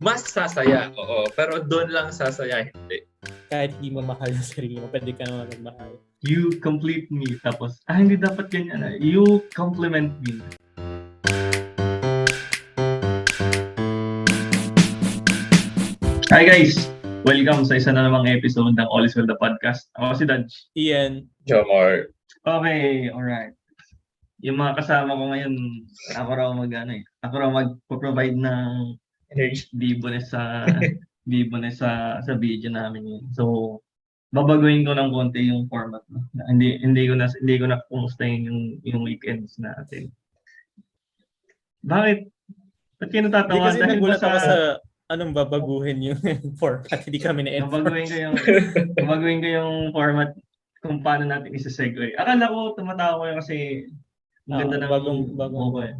Mas sasaya, oo. Pero doon lang sasaya, hindi. Kahit di mo mahal yung sarili mo, pwede ka naman magmahal. You complete me. Tapos, hindi dapat ganyan. You compliment me. Hi guys! Welcome sa isa na namang episode ng All is Well the Podcast. Ako si Dodge. Ian. Jomar. Okay, alright. Yung mga kasama ko ngayon, ako raw magpo-provide ng bibones sa video namin yun. So, babaguhin ko ng konti yung format. Hindi ko na kumustahin yung weekends natin. Bakit? Ba't kayo natatawa? Kasi nagulat ako sa anong babaguhin yung format. Hindi kami na-inform. Babaguhin ko yung format kung paano natin isa-segue. Akala ko tumatawa ko yun kasi ang ganda ng bagong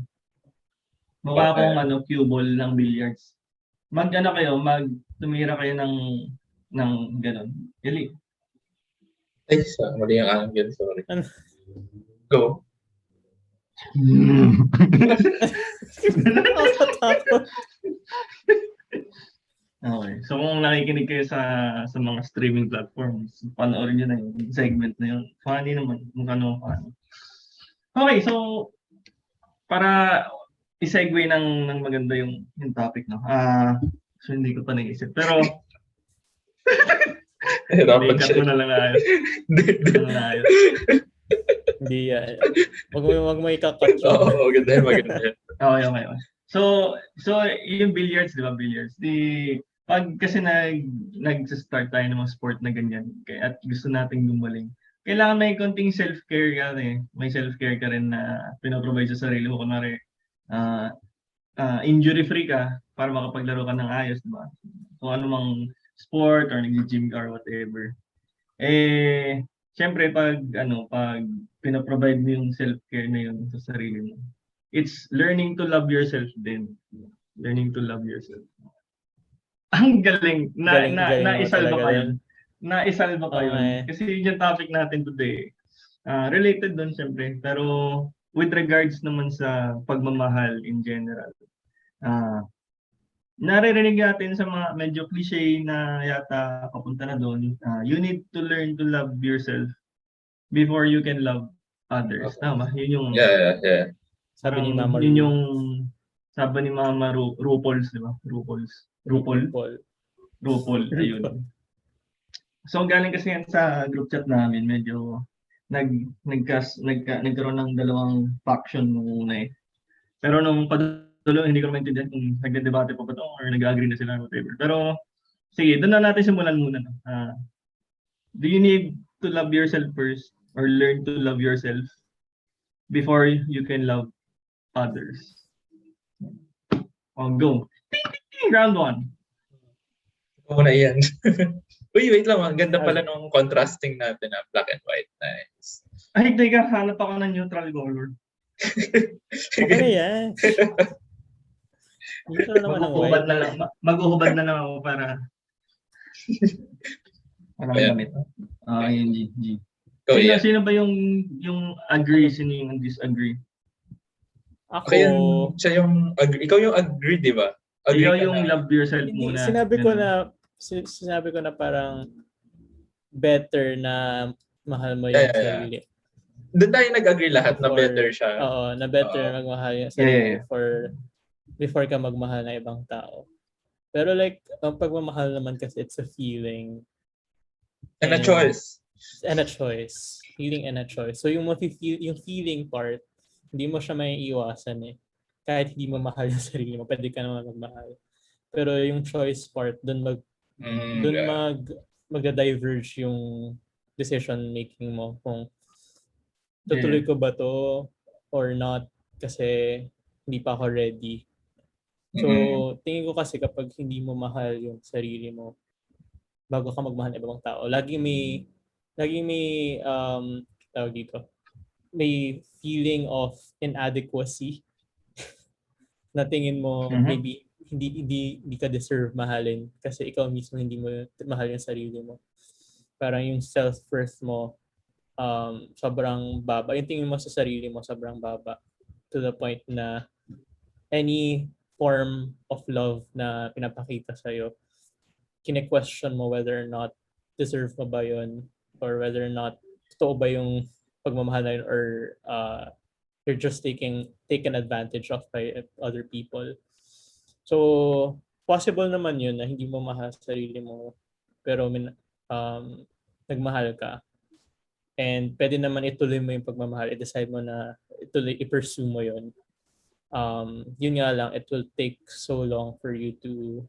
mukha akong cue ball ng billiards. Tumira kayo ng gano'n. Ili. Ay, mali ang angle, sorry. Go. Okay. So kung nakikinig kayo sa mga streaming platforms, panoorin niyo na yung segment na yun. Funny naman. Mukha naman funny. Okay, so para i-segue ng maganda yung topic, no? So hindi ko pa naisip. Pero dapat siya. Mo na lang ayos. Hindi yan. Wag mo ikakat. Oo, maganda. Okay. So yung billiards, di ba? Billiards. Pag kasi nag-start tayo ng mga sport na ganyan, at gusto nating gumaling, kailangan may konting self-care ka rin. May self-care ka rin na pinaprovide sa sarili mo. Kunwari, injury-free ka para makapaglaro ka ng ayos, di ba? Kung ano mang sport or nag-gym ka or whatever. Siyempre, pag pinaprovide mo yung self-care na yun sa sarili mo, it's learning to love yourself din. Learning to love yourself. Ang galing. Naisalba ka yun. Naisalba ka yun. Kasi yun yung topic natin today. Related doon siyempre. Pero with regards naman sa pagmamahal in general. Naririnig natin sa mga medyo cliche na yata papunta na doon. You need to learn to love yourself before you can love others. Tama? Yun yung... Yeah. Sabi ni Mama yun yung sabi ni Mama RuPaul's, di ba? RuPaul. Ayun. So galing kasi yan sa group chat namin, medyo nagkaroon ng dalawang faction muna eh. Pero nung padulo, hindi ko maintindihan kung nagde-debate pa ba ito or nag-agree na sila or whatever. Pero sige, doon na natin simulan muna. No? Do you need to love yourself first or learn to love yourself before you can love others? Go. Round 1. Muna yan. Uy, wait lang. Ang ganda pala nung contrasting natin na black and white. Nice. Ay, teka. Hanap ako ng neutral color. Okay na yan. Mag-uhubad na lang ako para magamit. Yung G. Sino ba yung agree? Sino yung disagree? Ako. Siya yung agree. Ikaw yung agree, di ba? Ikaw yung love yourself muna. Sinabi ko na parang better na mahal mo yung sarili. Doon tayo nag-agree lahat na better siya. Oo, na better magmahal yung sarili before ka magmahal ng ibang tao. Pero like, ang pagmamahal naman kasi it's a feeling. And a choice. And a choice. Feeling and a choice. So yung feeling part, hindi mo siya may iwasan eh. Kahit hindi mo mahal yung sarili mo, pwede ka naman magmahal. Pero yung choice part, doon magda-diverge yung decision making mo kung tutuloy ko ba to or not kasi hindi pa ako ready. So, tingin ko kasi kapag hindi mo mahal yung sarili mo bago ka magmahal ng ibang tao, laging may tawag dito, may feeling of inadequacy na tingin mo maybe hindi ka deserve mahalin kasi ikaw mismo hindi mo mahal yung sarili mo. Parang yung self-worth mo sobrang baba. Yung tingin mo sa sarili mo sobrang baba to the point na any form of love na pinapakita sa'yo, kine-question mo whether or not deserve mo ba yun, or whether or not totoo ba yung pagmamahal na yun, or you're just taken advantage of by other people. So, possible naman yun na hindi mo mahal sa sarili mo, pero nagmahal ka. And pwede naman ituloy mo yung pagmamahal, i-decide mo na i-pursue mo yun. Yun nga lang, it will take so long for you to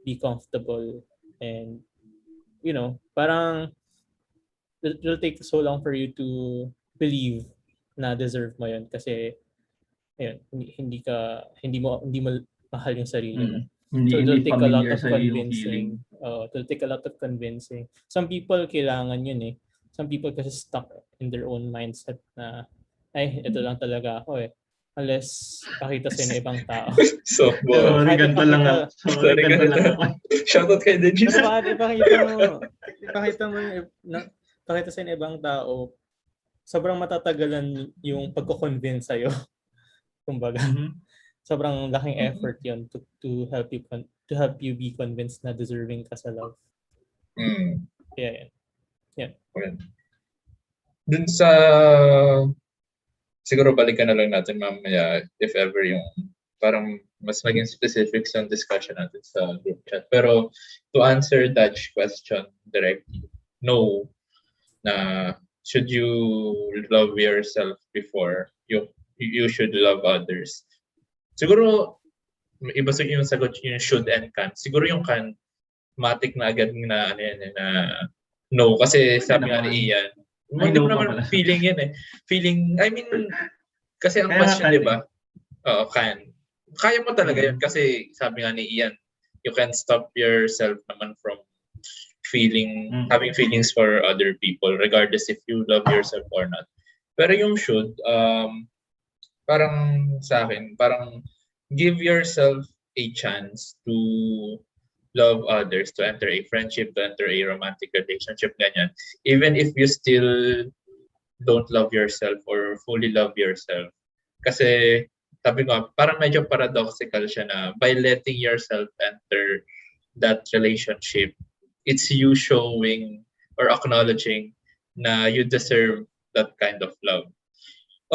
be comfortable, and parang it will take so long for you to believe na deserve mo yun, kasi ayun, hindi mo mahal yung sarili mo. So it will take a lot of convincing. It will take a lot of convincing. Some people kailangan yun eh. Some people kasi stuck in their own mindset na ito lang talaga ako eh. Unless pakita sa ng ibang tao. So, sorry, ganito lang ako. Sorry, ganito lang ako. Shoutout kay Denise. Pero bakit pakita sa ng ibang tao, sobrang matatagalan yung pagko-convince sa'yo. Kumbaga. Sobrang laking effort yun to help you be convinced na deserving ka sa love. Yeah. Okay. Dun sa siguro balikan na lang natin mamaya if ever yung parang mas maging specifics on discussion natin sa group chat. Pero to answer that question directly, no, na should you love yourself before you should love others. Siguro iba sa yung sagot yung should and can. Siguro yung can matik na agad na no, kasi sabi nga ni Ian, hindi mo naman feeling yan eh. Feeling, I mean, kasi ang question, di ba? Oo, can. Kaya mo talaga yun kasi sabi nga ni Ian, you can stop yourself naman from having feelings for other people regardless if you love yourself or not. Pero yung should, parang sa akin, parang give yourself a chance to love others, to enter a friendship, to enter a romantic relationship, ganyan. Even if you still don't love yourself or fully love yourself. Kasi, sabi ko, parang medyo paradoxical siya na by letting yourself enter that relationship, it's you showing or acknowledging na you deserve that kind of love.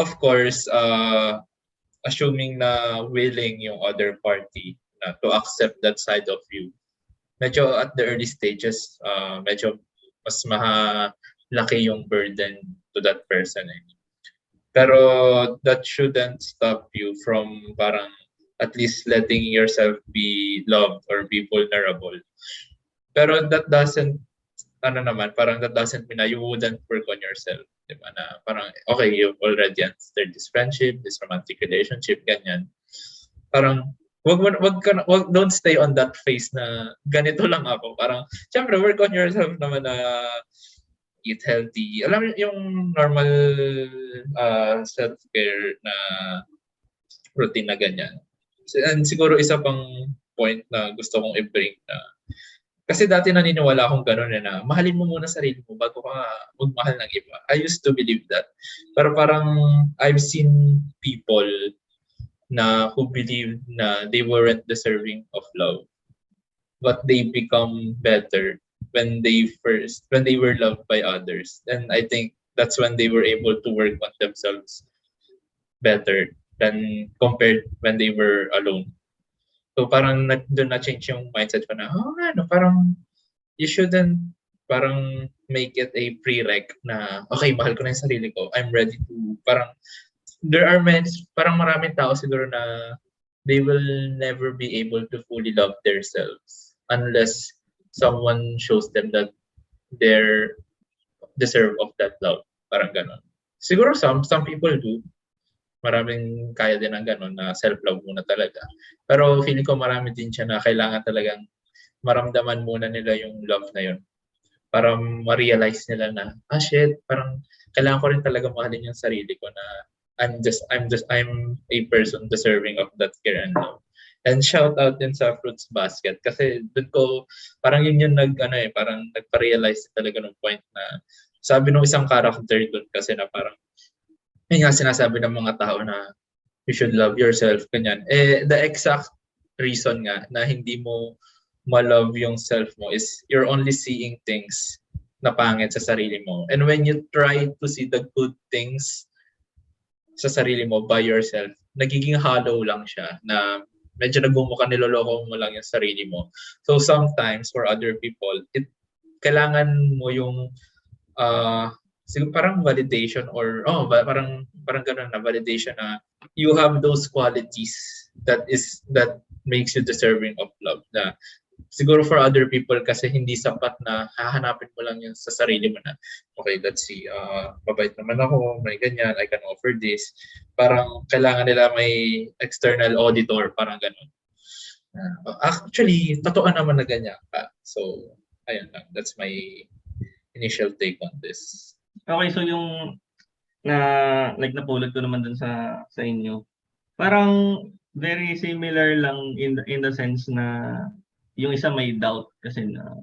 Of course, assuming na willing yung other party na to accept that side of you. Medyo at the early stages, medyo mas malaki yung burden to that person eh. Pero that shouldn't stop you from parang at least letting yourself be loved or be vulnerable. Pero that doesn't mean na you wouldn't work on yourself. Diba? Na parang, okay, you've already entered this friendship, this romantic relationship, ganyan. Parang, don't stay on that phase na ganito lang ako. Parang, syempre, work on yourself naman na eat healthy. Alam mo yung normal self-care na routine na ganyan. And siguro isa pang point na gusto kong i-bring na kasi dati naniniwala akong gano'n na mahalin mo muna sarili mo bago ka magmahal ng iba. I used to believe that. Pero parang I've seen people na who believe na they weren't deserving of love. But they become better when they were loved by others. And I think that's when they were able to work on themselves better than compared when they were alone. So parang doon na-change yung mindset ko na, parang you shouldn't parang make it a prereq na, okay, mahal ko na yung sarili ko. I'm ready to, parang, there are parang maraming tao siguro na they will never be able to fully love themselves unless someone shows them that they're deserve of that love. Parang ganon. Siguro some people do. Maraming kaya din ng gano'n na self-love muna talaga. Pero feeling ko marami din siya na kailangan talagang maramdaman muna nila yung love na yun. Para ma-realize nila na, shit, parang kailangan ko rin talaga mahalin yung sarili ko na I'm a person deserving of that care and love. And shout out din sa Fruits Basket kasi doon ko, parang yun yung parang nagpa-realize talaga ng point na sabi ng isang character doon kasi na parang yun nga sinasabi ng mga tao na you should love yourself, ganyan. The exact reason nga na hindi mo ma-love yung self mo is you're only seeing things na pangit sa sarili mo. And when you try to see the good things sa sarili mo by yourself, nagiging hollow lang siya na medyo nagmumukha niloloko mo lang yung sarili mo. So sometimes for other people, kailangan mo yung siguro parang validation or parang ganun na validation na you have those qualities that makes you deserving of love na siguro for other people kasi hindi sapat na hahanapin mo lang yung sa sarili mo na okay, let's see, mabait naman ako, may ganyan, I can offer this. Parang kailangan nila may external auditor, parang ganun. Actually, totoo naman na ganyan ka. So, ayun lang. That's my initial take on this. Okay, so yung napulot ko naman dun sa inyo. Parang very similar lang in the sense na yung isa may doubt kasi na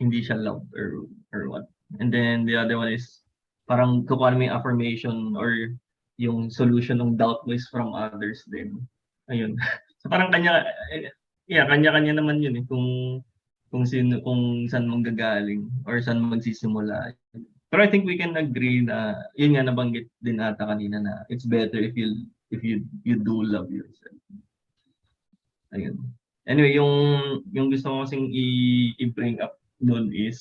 hindi siya loved or what. And then the other one is parang kukuha mo yung affirmation or yung solution ng doubt mo is from others din. Ayun. So parang kanya-kanya naman yun eh kung saan manggagaling or saan magsisimula. Pero I think we can agree na yun nga nabanggit din ata kanina na it's better if you do love yourself. Ayun. Anyway, yung gusto ko kasing i-bring up doon is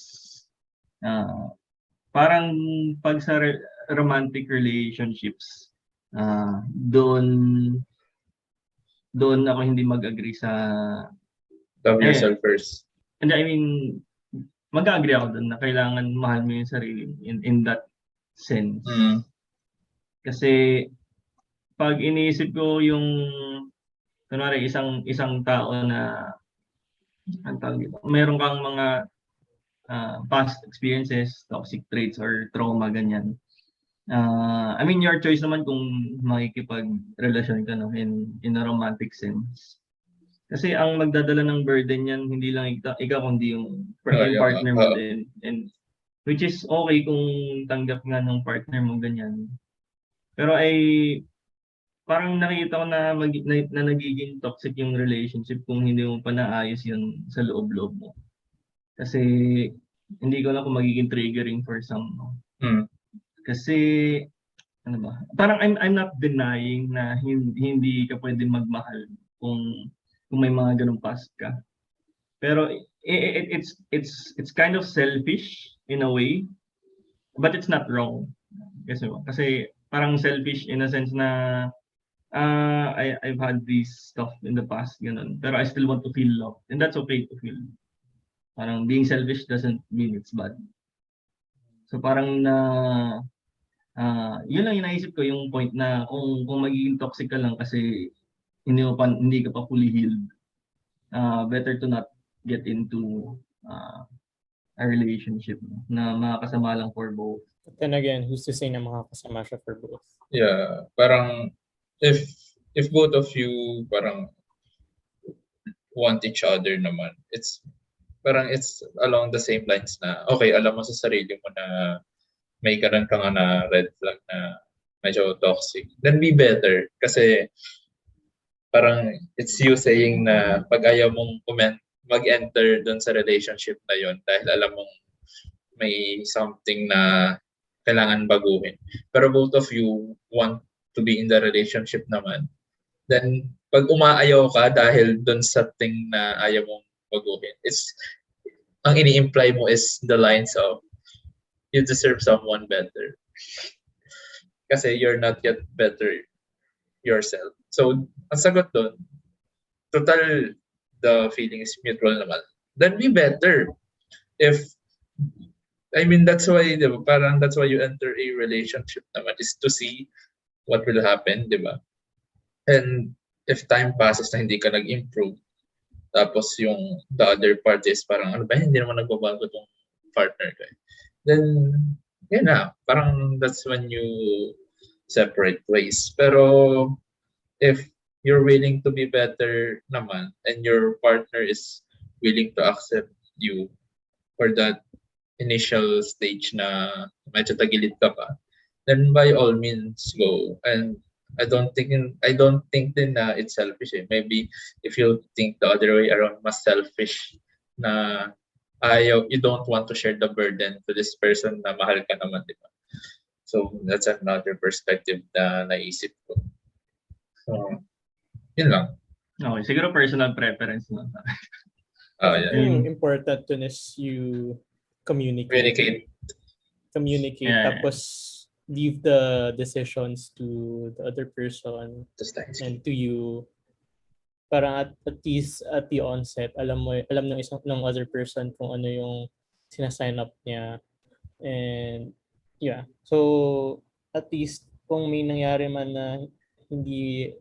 parang pag sa romantic relationships, doon ako hindi mag-agree sa love yourself first. And I mean, mag-agree ako doon na kailangan mahal mo yung sarili in that sense. Kasi pag iniisip ko yung kunwari isang tao na meron kang mga past experiences, toxic traits or trauma ganyan. I mean your choice naman kung makikipag-relasyon ka no in a romantic sense. Kasi ang magdadala ng burden yan hindi lang ikaw kundi yung partner mo din. And which is okay kung tanggap nga ng partner mo ganyan. Pero parang nakita ko na nagiging toxic yung relationship kung hindi mo pa naayos yun sa loob-loob mo. Kasi hindi ko alam kung magiging triggering for some. Kasi ano ba? Parang I'm not denying na hindi ka pwedeng magmahal kung may mga ganung past ka. Pero it's kind of selfish in a way, but it's not wrong. Kasi parang selfish in a sense na I've had this stuff in the past, ganun. Pero I still want to feel love. And that's okay to feel. Parang being selfish doesn't mean it's bad. So parang yun lang yung naisip ko, yung point na kung magiging toxic ka lang kasi hindi ka pa fully healed, better to not get into a relationship na makakasama lang for both. But then again, who's to say na makakasama siya for both? Yeah, parang if both of you parang want each other naman, it's along the same lines na okay, alam mo sa sarili mo na may karon ka nga na red flag na medyo toxic, then be better kasi parang it's you saying na pag ayaw mong mag-enter dun sa relationship na yon dahil alam mong may something na kailangan baguhin. Pero both of you want to be in the relationship naman. Then, pag umaayaw ka dahil dun sa thing na ayaw mong baguhin, ang ini-imply mo is the lines of, you deserve someone better. Kasi you're not yet better yourself. So, ang sagot dun, total, the feeling is mutual naman. Then be better. That's why, diba, parang that's why you enter a relationship naman, is to see what will happen, diba? And if time passes na hindi ka nag-improve, tapos yung the other party is parang, ano ba, hindi naman nagbabago tong partner ko. Then, yun na, parang that's when you separate ways. Pero, if you're willing to be better naman, and your partner is willing to accept you for that initial stage na medyo tagilid ka pa, then by all means go. And I don't think din na it's selfish eh. Maybe if you think the other way around, mas selfish na you don't want to share the burden to this person na mahal ka naman, di ba? So that's another perspective na naisip ko. So, yun lang. Okay, siguro personal preference lang. Oh, I yeah. think important dun is you communicate. Communicate. Yeah. Tapos leave the decisions to the other person Just thanks. and to you. Parang at least at the onset, alam ng other person kung ano yung sinasign up niya. And yeah. So at least kung may nangyari man na hindi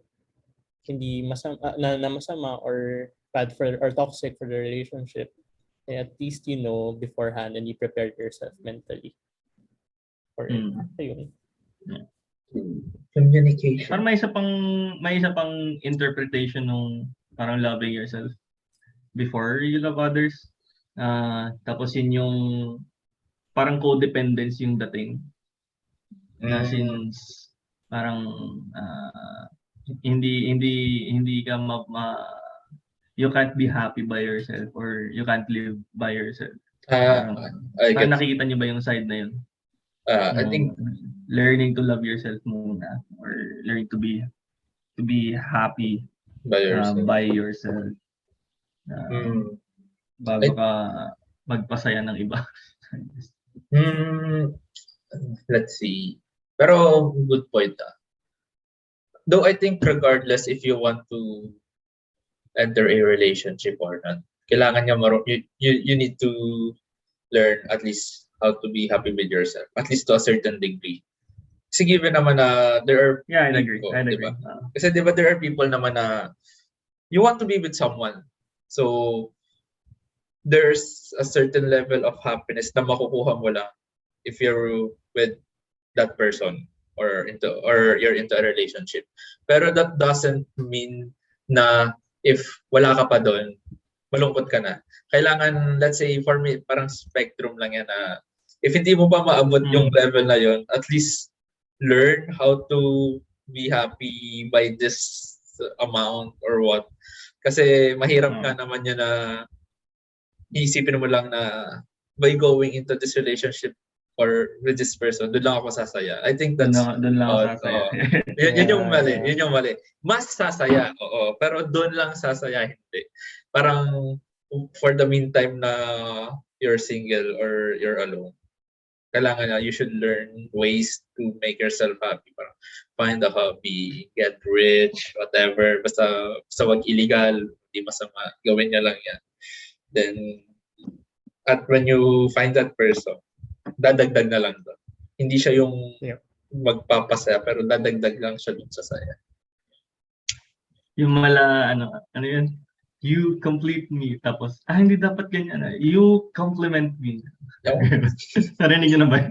masama na masama or bad for or toxic for the relationship, eh, at least you know beforehand and you prepare yourself mentally for it. Ayun. Communication. Parang may isa pang interpretation ng parang loving yourself before you love others. Tapos yun yung parang codependence yung dating. Na since parang hindi ka you can't be happy by yourself or you can't live by yourself. I get. Nakikita niyo ba yung side na yun? I think Learning to love yourself muna or learning to be happy by yourself. by yourself. Bago ka magpasaya ng iba. Let's see. Pero good point. Though I think regardless if you want to enter a relationship or not, kailangan niya you need to learn at least how to be happy with yourself, at least to a certain degree. Kasi given naman na there are Yeah, I agree. Diba? Kasi diba there are people naman na you want to be with someone. So there's a certain level of happiness na makukuha mo lang if you're with that person or you're into a relationship. Pero that doesn't mean na if wala ka pa doon, malungkot ka na. Kailangan, let's say, for me, parang spectrum lang yan na if hindi mo pa maabot yung level na yon, at least learn how to be happy by this amount or what. Kasi mahirap ka naman yun na iisipin mo lang na by going into this relationship or with this person, doon lang ako sasaya. I think that's doon lang ako sasaya. Yun yung mali. Mas sasaya, oo. Pero doon lang sasaya, hindi. Parang for the meantime na you're single or you're alone, kailangan na you should learn ways to make yourself happy. Parang find a hobby, get rich, whatever. Basta wag illegal, hindi masama. Gawin niya lang yan. Then, at when you find that person, dadagdag na lang doon. Hindi siya yung magpapasaya, pero dadagdag lang siya dun sa saya. Yung ano yun? You complete me. Tapos, hindi dapat ganyan. You compliment me. Narinig nyo na ba?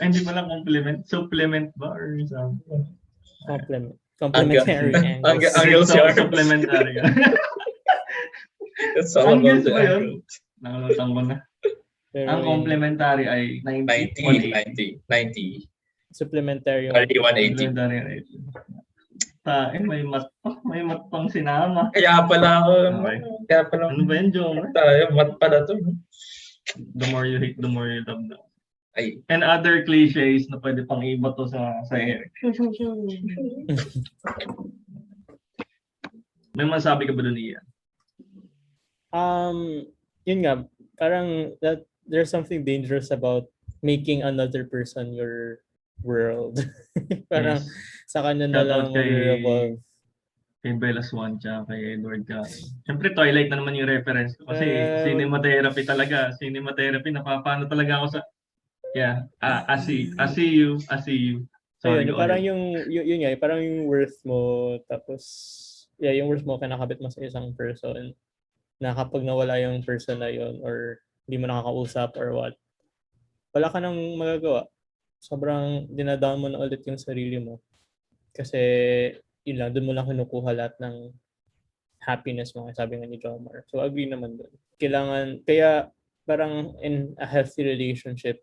Hindi pala compliment. Supplement ba? Or something? Complementary angles. Supplementary. That's all about the angles. Nakalimutan ko na. Ang complementary ay 90. Supplementary 180. May mat pang sinama. Kaya pala ako. Okay. Kaya pala. Ano ba yun, Joe? Tayo, mat pala to. The more you hate, the more you love. Ay. And other cliches na pwede pang iba to sa Eric. May masabi ka ba doon, Ian? Yun nga, parang that there's something dangerous about making another person your world. Parang sa kanya na lang revolve. Kay Bella Swan tsaka kay Edward ka. Siyempre Twilight na naman yung reference ko kasi cinema therapy talaga. Cinema therapy, napapano talaga ako sa I see you. Sorry, ayun, parang yun nga, parang yung worth mo, tapos yung worth mo kinakabit mo sa isang person na kapag nawala yung person na yun or hindi mo nakakausap or what, wala ka nang magagawa. Sobrang dinadown mo na ulit yung sarili mo. Kasi yun lang, doon mo lang kinukuha lahat ng happiness mo, sabi nga ni Jomar. So agree naman doon. Kaya parang in a healthy relationship,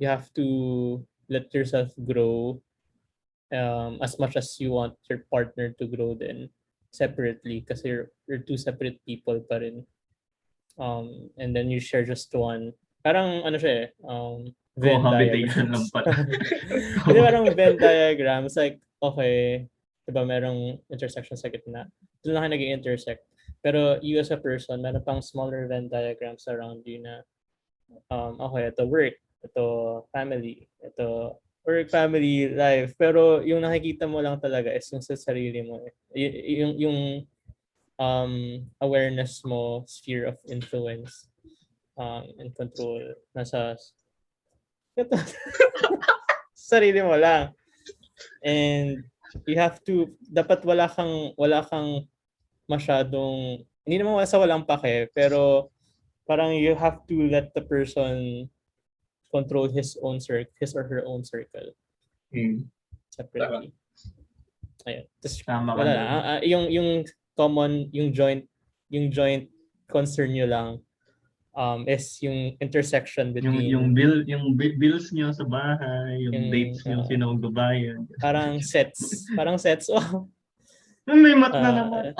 you have to let yourself grow as much as you want your partner to grow then separately kasi you're two separate people pa rin. And then you share just one. Parang ano siya Venn Cohabitation lang diagrams. pala. Hindi parang Venn diagrams like okay, 'di ba merong intersection sa gitna. Doon lang kayo nag-intersect. Pero you as a person, meron pang smaller Venn diagrams around you na okay, ito work, ito family, ito work, family, life. Pero yung nakikita mo lang talaga is yung sa sarili mo. Yung awareness mo, sphere of influence and control nasa sarili mo lang. And you have to, dapat wala kang masyadong, hindi naman sa walang pake, pero parang you have to let the person control his or her own circle separately. Ayun. Tapos, Tama ka wala doon. lang. Yung common, yung joint concern nyo lang is yung intersection between Yung bills niyo sa bahay, yung dates niyo sino magbabayad. parang sets. Oh, May mat na naman.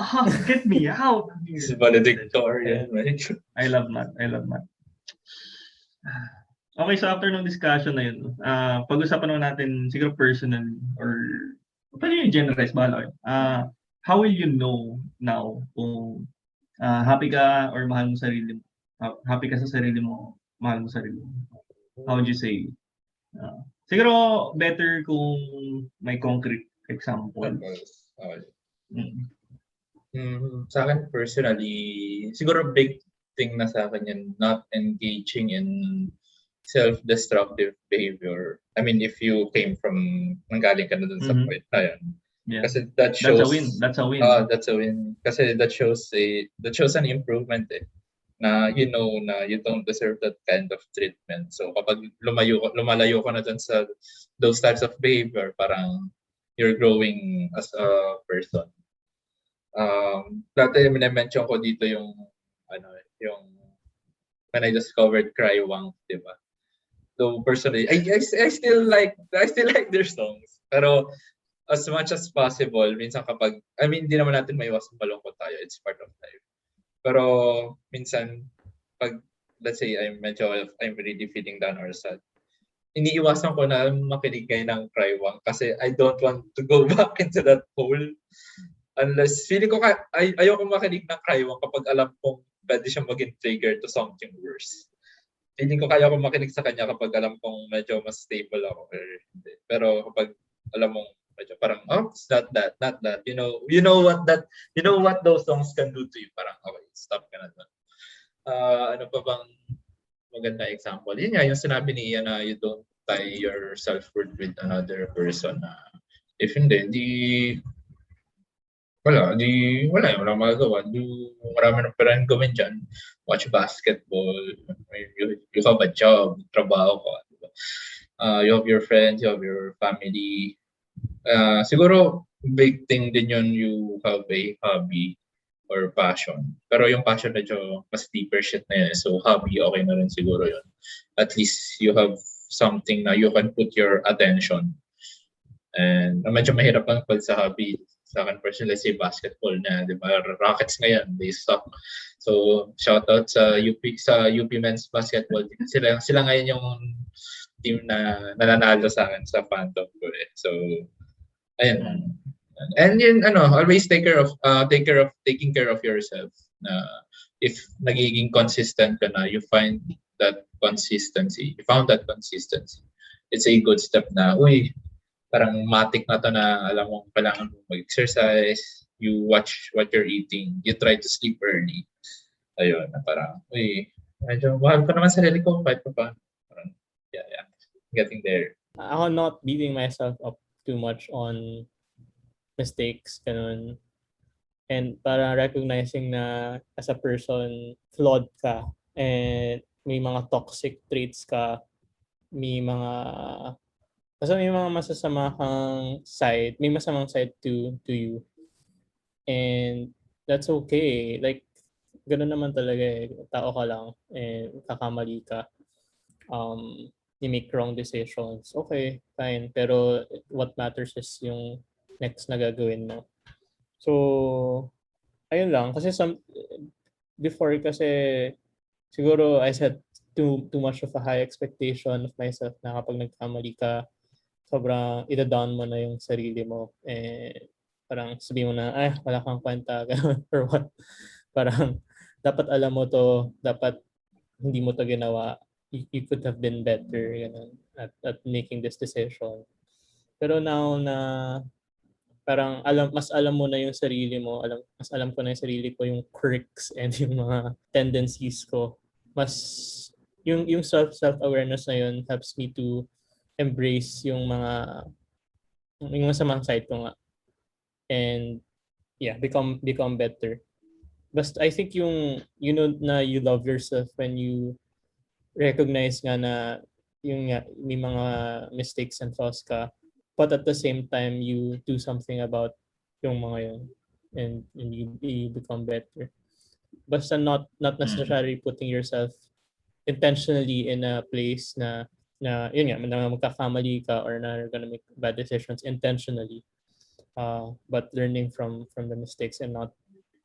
Get me out. It's valedictorian, right? I love math. Okay, so after ng discussion na yun, pag-usapan naman natin siguro personal or pwede yung generalize, bahala kayo. How will you know now kung happy ka or mahal mo sarili mo? Happy ka sa sarili mo, mahal mo sarili mo. How would you say? Siguro better kung may concrete example. Okay. Sa akin personally, siguro big thing na sa akin yun, not engaging in self-destructive behavior. I mean, if you came from, nanggaling ka na dun sa point na yun. Yeah. Kasi that shows... That's a win. That's a win. Kasi that shows an improvement na you know na you don't deserve that kind of treatment. So kapag lumalayo ka na dun sa those types of behavior, parang you're growing as a person. Dati mention ko dito yung when I discovered Crywang, di ba? So personally, I still like their songs. Pero as much as possible, minsan kapag, I mean, hindi naman natin maiwasan malungkot tayo. It's part of life. Pero minsan, pag, let's say, I'm really feeling down or sad, iniiwasan ko na makinig kayo ng Crywang kasi I don't want to go back into that hole. Unless, feeling ko, ayoko makinig ng Crywang kapag alam kong pwede siyang maging trigger to something worse. Feeling ko kaya ko makinig sa kanya kapag alam kong medyo mas stable ako or hindi. Pero kapag alam mong medyo parang, it's not that. You know what those songs can do to you. Parang, okay, stop ka na doon. Ano pa bang maganda example? Yun nga, yung sinabi ni Ian na you don't tie your self-worth with another person. If hindi, wala yung magagawa. Marami na parang gawin dyan. Watch basketball. You have a job, trabaho ka. Diba? You have your friends, you have your family. Siguro, big thing din yun, you have a hobby or passion. Pero yung passion medyo mas deeper shit na yun. So, hobby, okay na rin siguro yun. At least you have something na you can put your attention. And medyo mahirap lang pag sa hobby. Sa akin personally, say basketball na, di ba? Rockets ngayon, they suck. So, shout out sa UP men's basketball. Sila ngayon yung team na nananalo sa akin sa fandom ko eh. So, ayun. And yun, always taking care of yourself. If nagiging consistent ka na, you found that consistency. It's a good step na, parang matik na to na alam mo kailangan mo mag-exercise, you watch what you're eating, you try to sleep early. Ayun, na parang, medyo mahal ko naman sarili ko kahit pa paano. Parang, yeah, getting there. Ako not beating myself up too much on mistakes, ganun. And parang recognizing na as a person, flawed ka and may mga toxic traits ka, may mga masasama kang side, may masamang side to you. And that's okay. Like, ganun naman talaga eh. Tao ka lang and kakamali ka. you make wrong decisions, okay, fine. Pero what matters is yung next na gagawin mo. So, ayun lang. Kasi before kasi, siguro I set too much of a high expectation of myself na kapag nagkamali ka, sobrang ida-down mo na yung sarili mo. Parang sabihin mo na, wala kang kwenta, ganun, or what. Parang, dapat alam mo to, dapat hindi mo to ginawa. You could have been better, ganun, at making this decision. Pero now na parang mas alam mo na yung sarili mo, mas alam ko na yung sarili ko, yung quirks and yung mga tendencies ko. Mas yung self-awareness na yun helps me to embrace yung masamang side ko nga. And yeah, become better. But I think you know na you love yourself when you recognize nga na yung nga, may mga mistakes and flaws ka, but at the same time you do something about yung mga yun, and you become better. Basta not necessarily putting yourself intentionally in a place na yun nga, na magkakamali ka or na you're gonna make bad decisions intentionally, but learning from the mistakes and not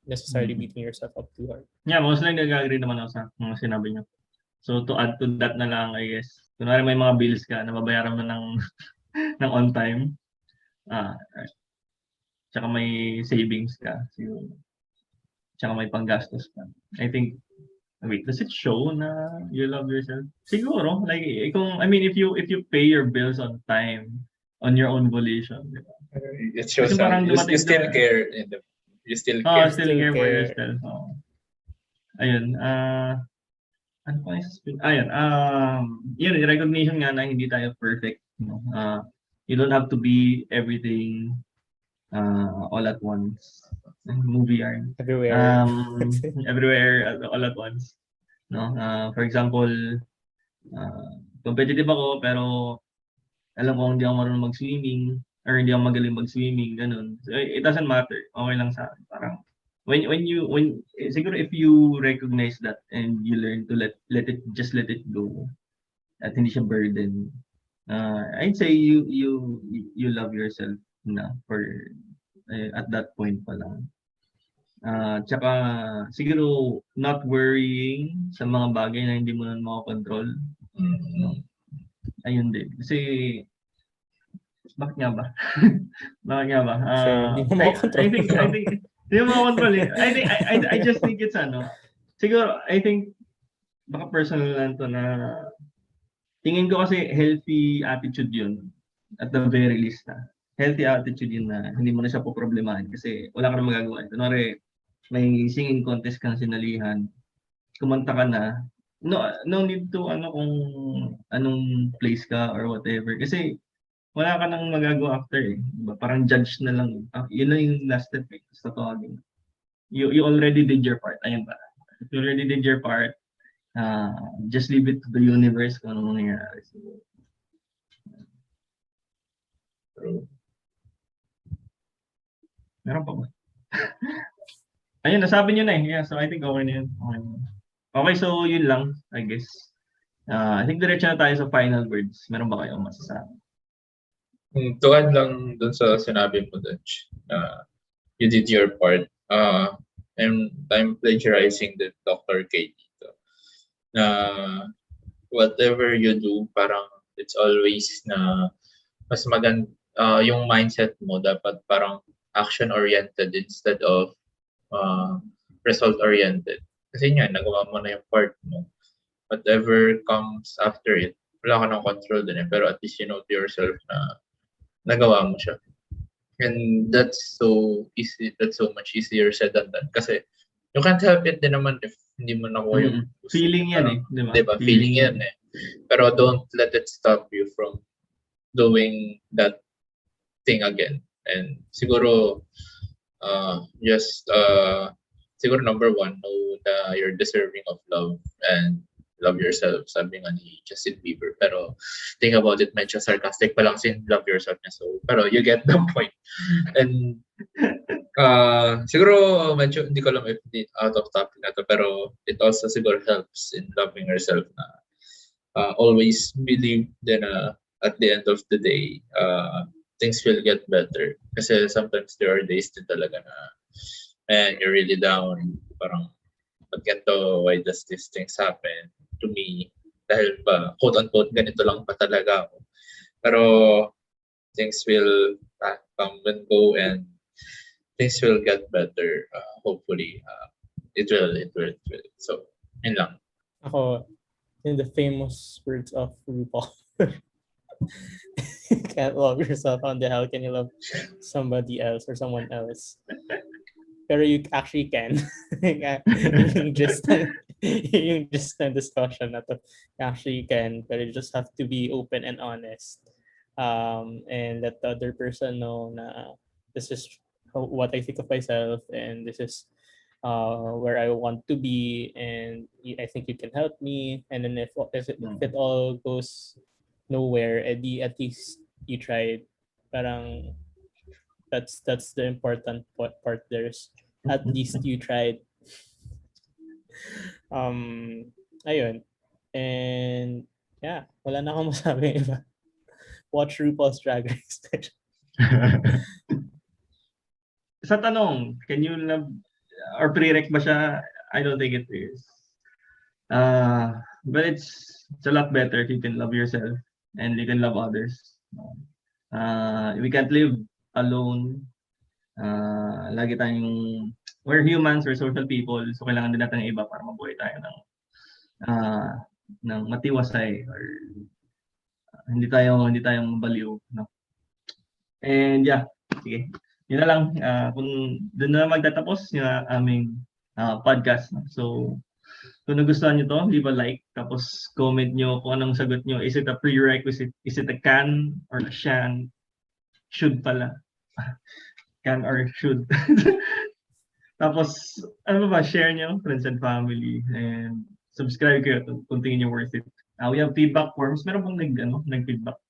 necessarily beating yourself up too hard. Yeah, mostly nag-agree naman ako sa mga sinabi niyo. So to add to that na lang, I guess, kunwari may mga bills ka na babayaran mo ng ng on time, tsaka may savings ka, siguro, tsaka may panggastos ka. I think, wait, does it show na you love yourself? Siguro, like, if you pay your bills on time, on your own volition, di ba? It shows Kasi parang you dumating still na- care you still care. Still care for care. yourself. Ayun, ano pa yung ayun, yun, recognition nga na hindi tayo perfect. You don't have to be everything all at once. Movie yarn. Everywhere. Everywhere all at once. No? For example, competitive ako pero alam ko hindi ako marunong mag-swimming or hindi ako magaling mag-swimming, ganun. So, it doesn't matter. Okay lang sa akin. Parang siguro if you recognize that and you learn to let it go at hindi siya burden, I'd say you love yourself na for at that point pa lang. Tsaka siguro not worrying sa mga bagay na hindi mo na makakontrol. No? Ayun din. Kasi bakit nga ba? Bakit nga ba? Hindi mo makakontrol. I think hindi mo makakontrol eh. I just think it's siguro I think baka personal lang to na tingin ko kasi healthy attitude yun at the very least healthy attitude yun na hindi mo na siya poproblemahin kasi wala ka na magagawa. Kunwari may singing contest kang sinalihan, kumanta ka na, no need to kung anong place ka or whatever kasi wala ka nang magagawa after eh. Diba? Parang judge na lang. Yun na yung last step eh. Sa tawagin. You already did your part. Ayun ba? If you already did your part, just leave it to the universe kung ano mangyayari. Meron pa ba? Ayun, nasabi nyo na eh. Yeah, so I think okay na yun. Okay, so yun lang, I guess. I think diretso na tayo sa final words. Meron ba kayong masasabi? To add lang dun sa sinabi mo, Dutch, you did your part. And I'm plagiarizing the Dr. K dito. Whatever you do, parang it's always na mas maganda, yung mindset mo dapat parang action-oriented instead of result-oriented. Kasi nga, nagawa mo na yung part mo. Whatever comes after it, wala ka ng control din eh. Pero at least you know to yourself na nagawa mo siya. And that's so easy, that's so much easier said than done. Kasi you can't help it din naman if hindi mo nakuha yung feeling yan eh. Diba? Feeling yan eh. Pero don't let it stop you from doing that thing again. And siguro, siguro number one, know that you're deserving of love and love yourself, sabi nga ni Justin Bieber. Pero think about it, medyo sarcastic pa lang sin love yourself niya. So, pero you get the point. And siguro medyo hindi ko alam if out of topic na to, pero it also siguro helps in loving yourself na always believe din na at the end of the day, things will get better. Kasi sometimes there are days din talaga na, man, you're really down. Parang, pag ganito, why does these things happen to me? Dahil ba, quote-unquote, ganito lang pa talaga ako. Pero, things will come and go and things will get better. Hopefully, it will. So, yun lang. Ako, in the famous words of RuPaul, you can't love yourself. How the hell can you love somebody else or someone else? Pero you actually can. yung just yung discussion na to, you actually can, but you just have to be open and honest. And let the other person know na this is what I think of myself, and this is where I want to be, and I think you can help me. And then if it all goes nowhere, at least you tried. Parang that's the important part. There's at least you tried. Ayun. And yeah, wala na akong masabi iba. Watch RuPaul's Drag Race. Sa tanong, can you love or prereq ba siya? I don't think it is. But it's a lot better if you can love yourself and you can love others. We can't live alone. Lagi tayong, we're humans, we're social people, so kailangan din natin ng iba para mabuhay tayo ng matiwasay or hindi tayo mabaliw, no? And yeah, sige. Yun na lang, kung doon na magtatapos yung aming podcast. No? So, kung nagustuhan nyo to, leave a like, tapos comment nyo kung anong sagot nyo. Is it a prerequisite? Is it a can or a shan? Should pala. Can or should. Tapos, ano ba, share nyo, friends and family, and subscribe kayo kung tingin nyo worth it. We have feedback forms. Meron bang nag-feedback?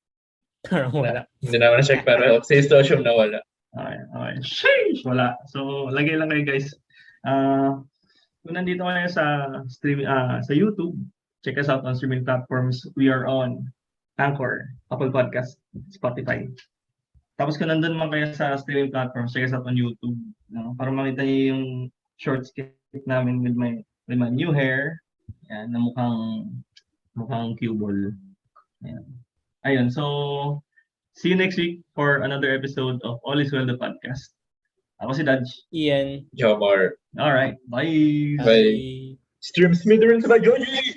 Parang wala. Hindi naman na-check pero sa station na wala. Okay. Sheesh! Wala. So, lagay lang kayo guys. Kung nandito kayo sa stream, sa YouTube, check us out on streaming platforms. We are on Anchor, Apple Podcast, Spotify. Tapos kung nandun man kayo sa streaming platforms, check us out on YouTube. Para makita niyo yung short skit namin with my new hair. Yan, na mukhang cue ball. Ayun, so see you next week for another episode of All Is Well, the podcast. Ako si Dodge. Ian. Jomar. Alright, bye! Bye. Stream Smithereens by Joji!